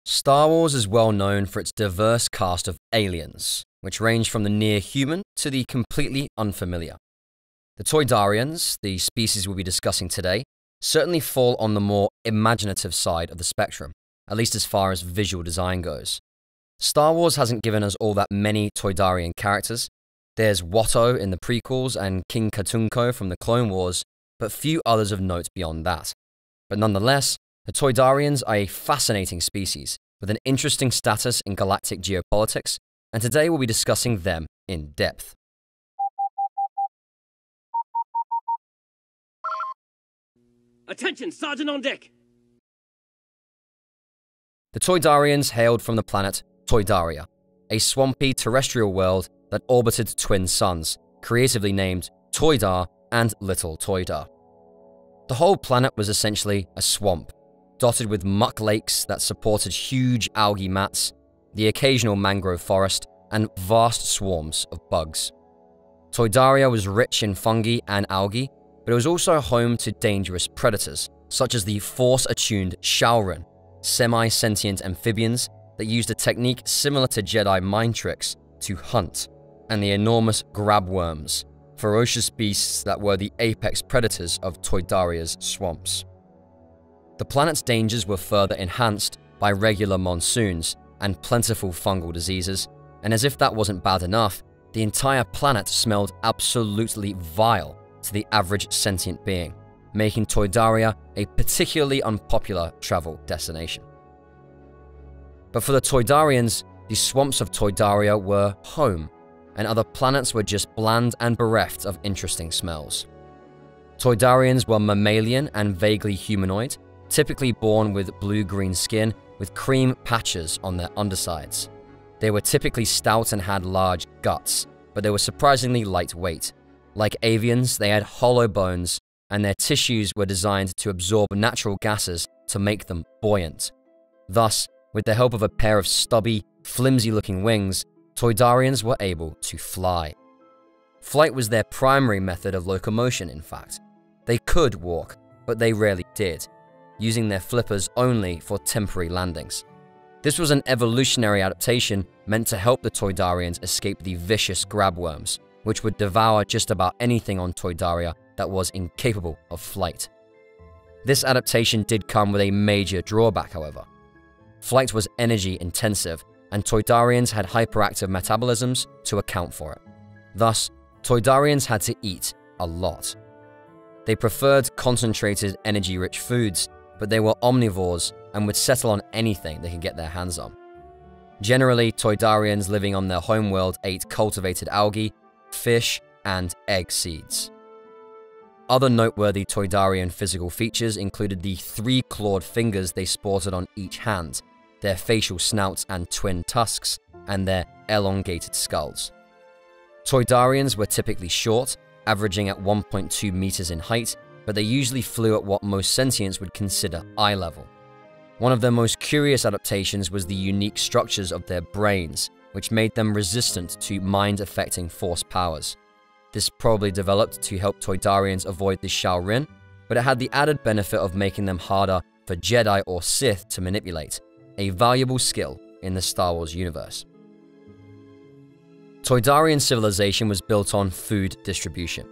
Star Wars is well known for its diverse cast of aliens, which range from the near-human to the completely unfamiliar. The Toydarians, the species we'll be discussing today, certainly fall on the more imaginative side of the spectrum, at least as far as visual design goes. Star Wars hasn't given us all that many Toydarian characters. There's Watto in the prequels and King Katunko from the Clone Wars, but few others of note beyond that. But nonetheless, the Toydarians are a fascinating species, with an interesting status in galactic geopolitics, and today we'll be discussing them in depth. Attention, Sergeant on deck! The Toydarians hailed from the planet Toydaria, a swampy terrestrial world that orbited twin suns, creatively named Toydar and Little Toydar. The whole planet was essentially a swamp, dotted with muck lakes that supported huge algae mats, the occasional mangrove forest, and vast swarms of bugs. Toydaria was rich in fungi and algae, but it was also home to dangerous predators, such as the force-attuned Shaoran, semi-sentient amphibians that used a technique similar to Jedi mind tricks to hunt, and the enormous grabworms, ferocious beasts that were the apex predators of Toydaria's swamps. The planet's dangers were further enhanced by regular monsoons and plentiful fungal diseases, and as if that wasn't bad enough, the entire planet smelled absolutely vile to the average sentient being, making Toydaria a particularly unpopular travel destination. But for the Toydarians, the swamps of Toydaria were home, and other planets were just bland and bereft of interesting smells. Toydarians were mammalian and vaguely humanoid, typically born with blue-green skin with cream patches on their undersides. They were typically stout and had large guts, but they were surprisingly lightweight. Like avians, they had hollow bones, and their tissues were designed to absorb natural gases to make them buoyant. Thus, with the help of a pair of stubby, flimsy-looking wings, Toydarians were able to fly. Flight was their primary method of locomotion, in fact. They could walk, but they rarely did, using their flippers only for temporary landings. This was an evolutionary adaptation meant to help the Toydarians escape the vicious grabworms, which would devour just about anything on Toydaria that was incapable of flight. This adaptation did come with a major drawback, however. Flight was energy intensive, and Toydarians had hyperactive metabolisms to account for it. Thus, Toydarians had to eat a lot. They preferred concentrated, energy-rich foods, but they were omnivores and would settle on anything they could get their hands on. Generally, Toydarians living on their homeworld ate cultivated algae, fish, and egg seeds. Other noteworthy Toydarian physical features included the 3-clawed fingers they sported on each hand, their facial snouts and twin tusks, and their elongated skulls. Toydarians were typically short, averaging at 1.2 meters in height, but they usually flew at what most sentients would consider eye level. One of their most curious adaptations was the unique structures of their brains, which made them resistant to mind-affecting force powers. This probably developed to help Toydarians avoid the Shaoran, but it had the added benefit of making them harder for Jedi or Sith to manipulate, a valuable skill in the Star Wars universe. Toydarian civilization was built on food distribution.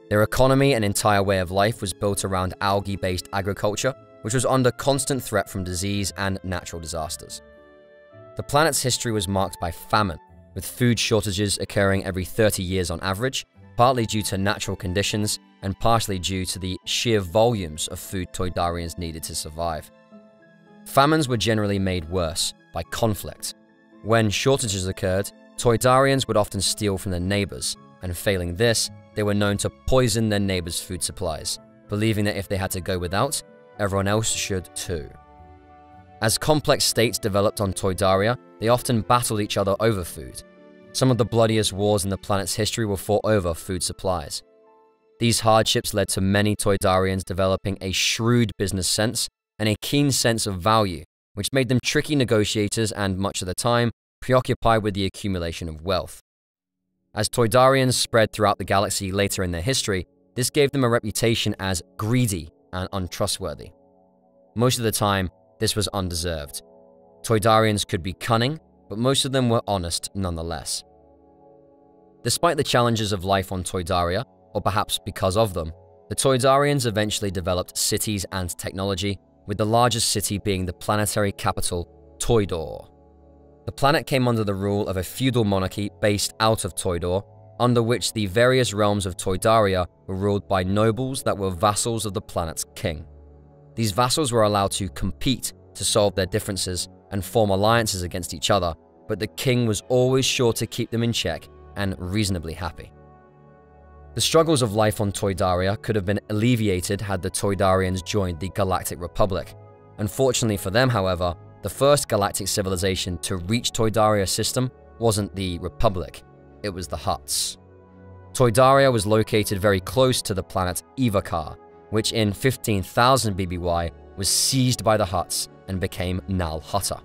Their economy and entire way of life was built around algae-based agriculture, which was under constant threat from disease and natural disasters. The planet's history was marked by famine, with food shortages occurring every 30 years on average, partly due to natural conditions and partially due to the sheer volumes of food Toydarians needed to survive. Famines were generally made worse by conflict. When shortages occurred, Toydarians would often steal from their neighbors, and failing this, they were known to poison their neighbors' food supplies, believing that if they had to go without, everyone else should too. As complex states developed on Toydaria, they often battled each other over food. Some of the bloodiest wars in the planet's history were fought over food supplies. These hardships led to many Toydarians developing a shrewd business sense and a keen sense of value, which made them tricky negotiators and, much of the time, preoccupied with the accumulation of wealth. As Toydarians spread throughout the galaxy later in their history, this gave them a reputation as greedy and untrustworthy. Most of the time, this was undeserved. Toydarians could be cunning, but most of them were honest nonetheless. Despite the challenges of life on Toydaria, or perhaps because of them, the Toydarians eventually developed cities and technology, with the largest city being the planetary capital, Toydor. The planet came under the rule of a feudal monarchy based out of Toydor, under which the various realms of Toydaria were ruled by nobles that were vassals of the planet's king. These vassals were allowed to compete to solve their differences and form alliances against each other, but the king was always sure to keep them in check and reasonably happy. The struggles of life on Toydaria could have been alleviated had the Toydarians joined the Galactic Republic. Unfortunately for them, however, the first galactic civilization to reach Toydaria's system wasn't the Republic, it was the Hutts. Toydaria was located very close to the planet Ivakar, which in 15,000 BBY was seized by the Hutts and became Nal Hutta.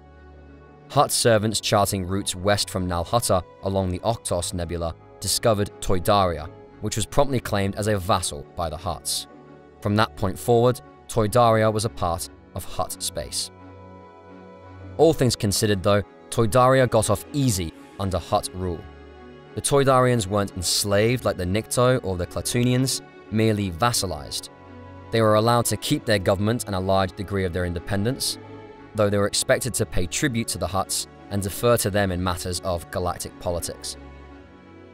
Hutt servants charting routes west from Nal Hutta along the Octos Nebula discovered Toydaria, which was promptly claimed as a vassal by the Hutts. From that point forward, Toydaria was a part of Hutt space. All things considered though, Toydaria got off easy under Hutt rule. The Toydarians weren't enslaved like the Nikto or the Klatunians, merely vassalized. They were allowed to keep their government and a large degree of their independence, though they were expected to pay tribute to the Hutts and defer to them in matters of galactic politics.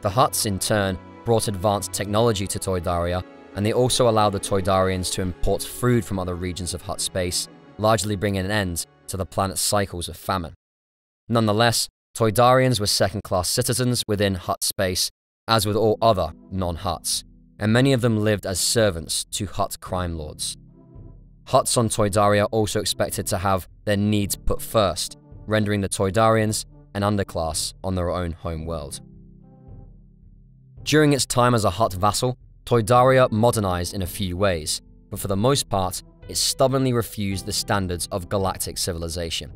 The Hutts, in turn, brought advanced technology to Toydaria, and they also allowed the Toydarians to import food from other regions of Hutt space, largely bringing an end to the planet's cycles of famine. Nonetheless, Toydarians were second-class citizens within Hutt space, as with all other non-Hutts, and many of them lived as servants to Hutt crime lords. Hutts on Toydaria also expected to have their needs put first, rendering the Toydarians an underclass on their own home world. During its time as a Hutt vassal, Toydaria modernized in a few ways, but for the most part, it stubbornly refused the standards of galactic civilization.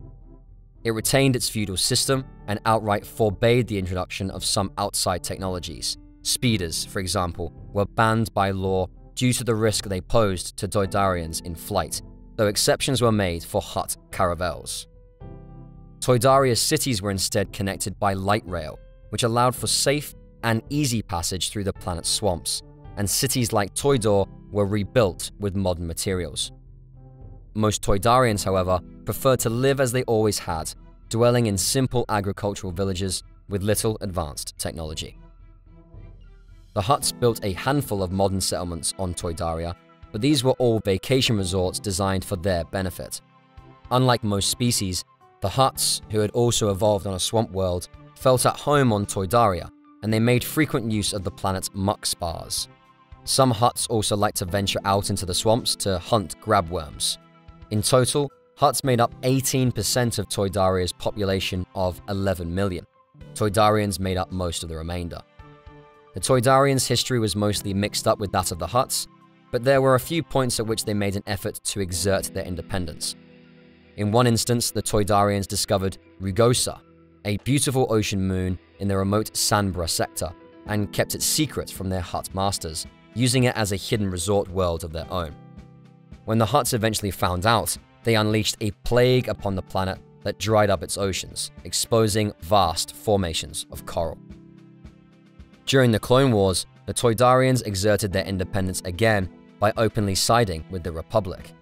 It retained its feudal system and outright forbade the introduction of some outside technologies. Speeders, for example, were banned by law due to the risk they posed to Toydarians in flight, though exceptions were made for Hutt caravels. Toydaria's cities were instead connected by light rail, which allowed for safe and easy passage through the planet's swamps, and cities like Toydor were rebuilt with modern materials. Most Toydarians, however, preferred to live as they always had, dwelling in simple agricultural villages with little advanced technology. The Hutts built a handful of modern settlements on Toydaria, but these were all vacation resorts designed for their benefit. Unlike most species, the Hutts, who had also evolved on a swamp world, felt at home on Toydaria, and they made frequent use of the planet's muck spas. Some Hutts also liked to venture out into the swamps to hunt grabworms. In total, Hutts made up 18% of Toydaria's population of 11 million. Toydarians made up most of the remainder. The Toydarians' history was mostly mixed up with that of the Hutts, but there were a few points at which they made an effort to exert their independence. In one instance, the Toydarians discovered Rugosa, a beautiful ocean moon in the remote Sanbra sector, and kept it secret from their Hutt masters, using it as a hidden resort world of their own. When the Hutts eventually found out, they unleashed a plague upon the planet that dried up its oceans, exposing vast formations of coral. During the Clone Wars, the Toydarians exerted their independence again by openly siding with the Republic.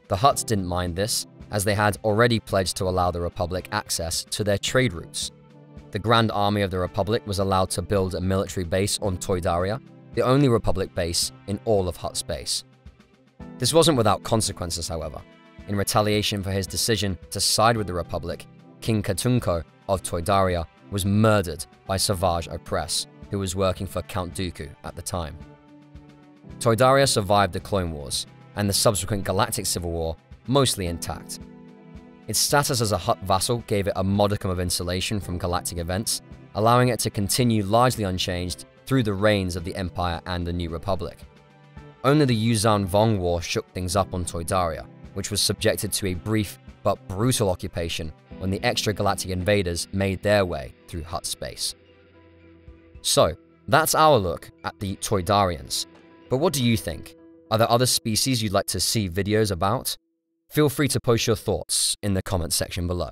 The Hutts didn't mind this, as they had already pledged to allow the Republic access to their trade routes. The Grand Army of the Republic was allowed to build a military base on Toydaria, the only Republic base in all of Hutt space. This wasn't without consequences, however. In retaliation for his decision to side with the Republic, King Katunko of Toydaria was murdered by Savage Opress, who was working for Count Dooku at the time. Toydaria survived the Clone Wars and the subsequent Galactic Civil War mostly intact. Its status as a Hutt vassal gave it a modicum of insulation from galactic events, allowing it to continue largely unchanged through the reigns of the Empire and the New Republic. Only the Yuuzhan Vong War shook things up on Toydaria, which was subjected to a brief but brutal occupation when the extragalactic invaders made their way through Hutt space. So, that's our look at the Toydarians. But what do you think? Are there other species you'd like to see videos about? Feel free to post your thoughts in the comment section below.